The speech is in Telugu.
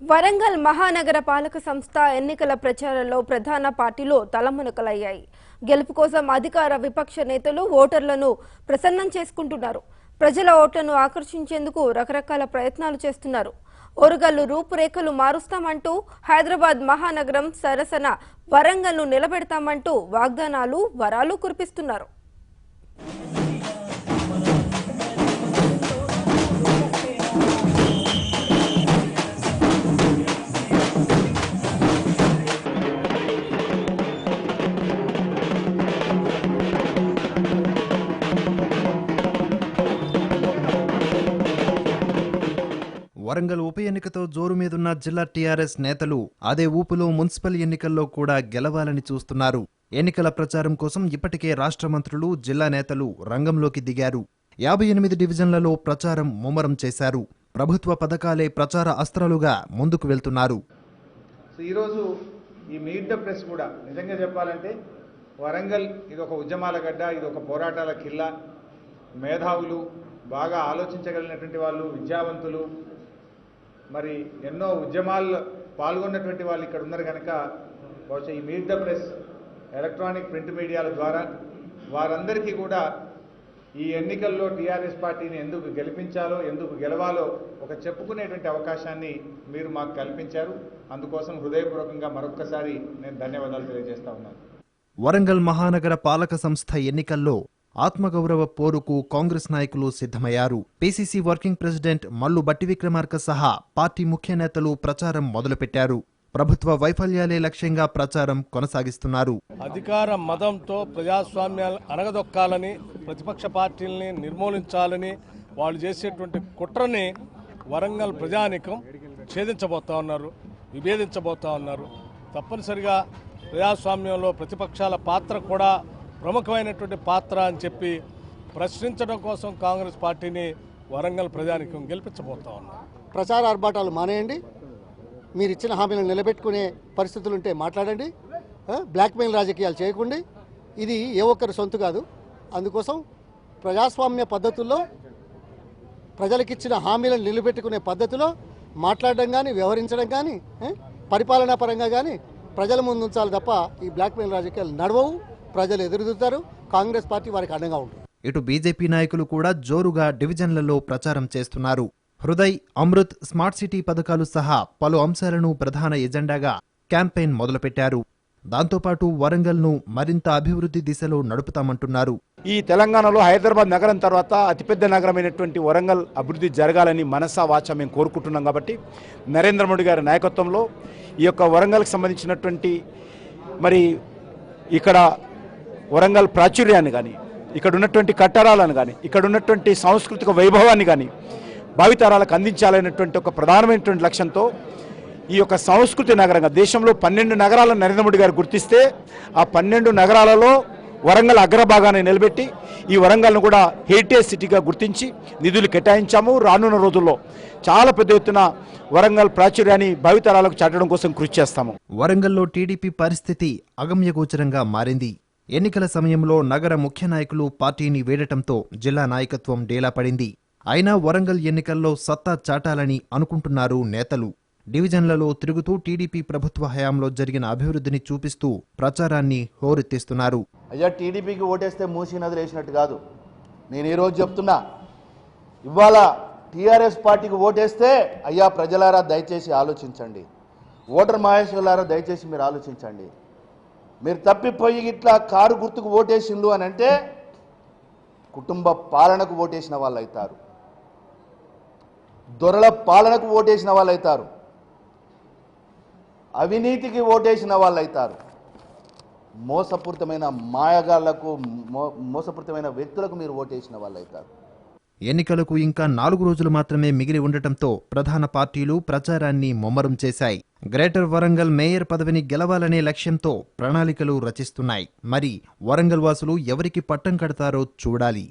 వరంగల్ మహానగర పాలక సంస్థ ఎన్నికల ప్రచారంలో ప్రధాన పార్టీలు తలమునకలయ్యాయి. గెలుపు కోసం అధికార విపక్ష నేతలు ఓటర్లను ప్రసన్నం చేసుకుంటున్నారు. ప్రజల ఓట్లను ఆకర్షించేందుకు రకరకాల ప్రయత్నాలు చేస్తున్నారు. ఓరుగల్లు రూపురేఖలు మారుస్తామంటూ హైదరాబాద్ మహానగరం సరసన వరంగల్ను నిలబెడతామంటూ వాగ్దానాలు వరాలు కురిపిస్తున్నారు. వరంగల్ ఉప ఎన్నికతో జోరు మీదున్న జిల్లా టీఆర్ఎస్ నేతలు అదే ఊపులో మున్సిపల్ ఎన్నికల్లో కూడా గెలవాలని చూస్తున్నారు. ఎన్నికల ప్రచారం కోసం ఇప్పటికే రాష్ట్ర మంత్రులు, జిల్లా నేతలు రంగంలోకి దిగారు. 58 డివిజన్లలో ప్రచారం ముమ్మరం చేశారు. ప్రభుత్వ పథకాలే ప్రచార అస్త్రాలుగా ముందుకు వెళ్తున్నారు. ఈరోజు ఈ మీట్ ద ప్రెస్ కూడా నిజంగా చెప్పాలంటే వరంగల్ ఇది ఒక ఉద్యమాల గడ్డ, ఇది ఒక పోరాటాల కిల్లా. మేధావులు, బాగా ఆలోచించగలిగినటువంటి వాళ్ళు, విద్యావంతులు, మరి ఎన్నో ఉద్యమాల్లో పాల్గొన్నటువంటి వాళ్ళు ఇక్కడ ఉన్నారు కనుక బహుశా ఈ meet the press, electronic print మీడియాల ద్వారా వారందరికీ కూడా ఈ ఎన్నికల్లో టీఆర్ఎస్ పార్టీని ఎందుకు గెలిపించాలో, ఎందుకు గెలవాలో ఒక చెప్పుకునేటువంటి అవకాశాన్ని మీరు మాకు కల్పించారు. అందుకోసం హృదయపూర్వకంగా మరొక్కసారి నేను ధన్యవాదాలు తెలియజేస్తా ఉన్నాను. వరంగల్ మహానగర పాలక సంస్థ ఎన్నికల్లో ఆత్మగౌరవ పోరుకు కాంగ్రెస్ నాయకులు సిద్ధమయ్యారు. పీసీసీ వర్కింగ్ ప్రెసిడెంట్ మల్లు బట్టి విక్రమార్క సహా పార్టీ ముఖ్య నేతలు ప్రచారం మొదలుపెట్టారు. ప్రభుత్వ వైఫల్యాలే లక్ష్యంగా ప్రచారం కొనసాగిస్తున్నారు. అధికార మదంతో ప్రజాస్వామ్యాలు అనగదొక్కాలని, ప్రతిపక్ష పార్టీల్ని నిర్మూలించాలని వాళ్ళు చేసేటువంటి కుట్రని వరంగల్ ప్రజానికం ఛేదించబోతా ఉన్నారు, విభేదించబోతా ఉన్నారు. తప్పనిసరిగా ప్రజాస్వామ్యంలో ప్రతిపక్షాల పాత్ర కూడా ప్రముఖమైనటువంటి పాత్ర అని చెప్పి ప్రశ్నించడం కోసం కాంగ్రెస్ పార్టీని వరంగల్ ప్రజానికం గెలిపించబోతా ఉన్నారు. ప్రచార ఆర్భాటాలు మానేయండి, మీరు ఇచ్చిన హామీలను నిలబెట్టుకునే పరిస్థితులుంటే మాట్లాడండి, బ్లాక్మెయిల్ రాజకీయాలు చేయకండి. ఇది ఏ ఒక్కరి సొంత కాదు. అందుకోసం ప్రజాస్వామ్య పద్ధతుల్లో ప్రజలకిచ్చిన హామీలను నిలబెట్టుకునే పద్ధతిలో మాట్లాడడం కానీ, వ్యవహరించడం కానీ, పరిపాలనా పరంగా కానీ ప్రజల ముందు ఉంచాలి తప్ప ఈ బ్లాక్మెయిల్ రాజకీయాలు నడవవు. ప్రజలు ఎదురుతారు. కాంగ్రెస్ పార్టీ వారికి అండగా ఉంటుంది. ఇటు బీజేపీ నాయకులు కూడా జోరుగా డివిజన్లలో ప్రచారం చేస్తున్నారు. హృదయ్, అమృత్, స్మార్ట్ సిటీ పథకాలు సహా పలు అంశాలను ప్రధాన ఎజెండాగా క్యాంపెయిన్ మొదలుపెట్టారు. దాంతోపాటు వరంగల్ను మరింత అభివృద్ధి దిశలో నడుపుతామంటున్నారు. ఈ తెలంగాణలో హైదరాబాద్ నగరం తర్వాత అతిపెద్ద నగరమైనటువంటి వరంగల్ అభివృద్ధి జరగాలని మనసా వాచ మేము కోరుకుంటున్నాం. కాబట్టి నరేంద్ర మోడీ గారి నాయకత్వంలో ఈ యొక్క వరంగల్కి సంబంధించినటువంటి మరి ఇక్కడ వరంగల్ ప్రాచుర్యాన్ని కానీ, ఇక్కడ ఉన్నటువంటి కట్టడాలను కానీ, ఇక్కడ ఉన్నటువంటి సాంస్కృతిక వైభవాన్ని కానీ భావితరాలకు అందించాలనేటువంటి ఒక ప్రధానమైనటువంటి లక్ష్యంతో ఈ యొక్క సంస్కృతి నగరంగా దేశంలో 12 నగరాలను నరేంద్ర మోడీ గారు గుర్తిస్తే ఆ 12 నగరాలలో వరంగల్ అగ్రభాగాన్ని నిలబెట్టి ఈ వరంగల్ను కూడా హెరిటేజ్ సిటీగా గుర్తించి నిధులు కేటాయించాము. రానున్న రోజుల్లో చాలా పెద్ద ఎత్తున వరంగల్ ప్రాచుర్యాన్ని భావితరాలకు చాటడం కోసం కృషి చేస్తాము. వరంగల్లో టీడీపీ పరిస్థితి అగమ్యగోచరంగా మారింది. ఎన్నికల సమయంలో నగర ముఖ్య నాయకులు పార్టీని వీడటంతో జిల్లా నాయకత్వం డేలా పడింది. అయినా వరంగల్ ఎన్నికల్లో సత్తా చాటాలని అనుకుంటున్నారు నేతలు. డివిజన్లలో తిరుగుతూ టీడీపీ ప్రభుత్వ హయాంలో జరిగిన అభివృద్ధిని చూపిస్తూ ప్రచారాన్ని హోరెత్తిస్తున్నారు. అయ్యా, టీడీపీకి ఓటేస్తే మూసి నదులు వేసినట్టు కాదు. నేను ఈరోజు చెప్తున్నా, ఇవాళ టీఆర్ఎస్ పార్టీకి ఓటేస్తే అయ్యా ప్రజలారా దయచేసి ఆలోచించండి, ఓటర్ మహేశ్వరులారా దయచేసి మీరు ఆలోచించండి. మీరు తప్పిపోయి ఇట్లా కారు గుర్తుకు ఓటేసిండు అని అంటే కుటుంబ పాలనకు ఓటేసిన వాళ్ళు అవుతారు, దొరల పాలనకు ఓటేసిన వాళ్ళు అవుతారు, అవినీతికి ఓటేసిన వాళ్ళు అవుతారు, మోసపూరితమైన మాయగాళ్లకు, మోసపూరితమైన వ్యక్తులకు మీరు ఓటేసిన వాళ్ళు అవుతారు. ఎన్నికలకు ఇంకా 4 రోజులు మాత్రమే మిగిలి ఉండటంతో ప్రధాన పార్టీలు ప్రచారాన్ని ముమ్మరం చేశాయి. గ్రేటర్ వరంగల్ మేయర్ పదవిని గెలవాలనే లక్ష్యంతో ప్రణాళికలు రచిస్తున్నాయి. మరి వరంగల్ వాసులు ఎవరికి పట్టం కడతారో చూడాలి.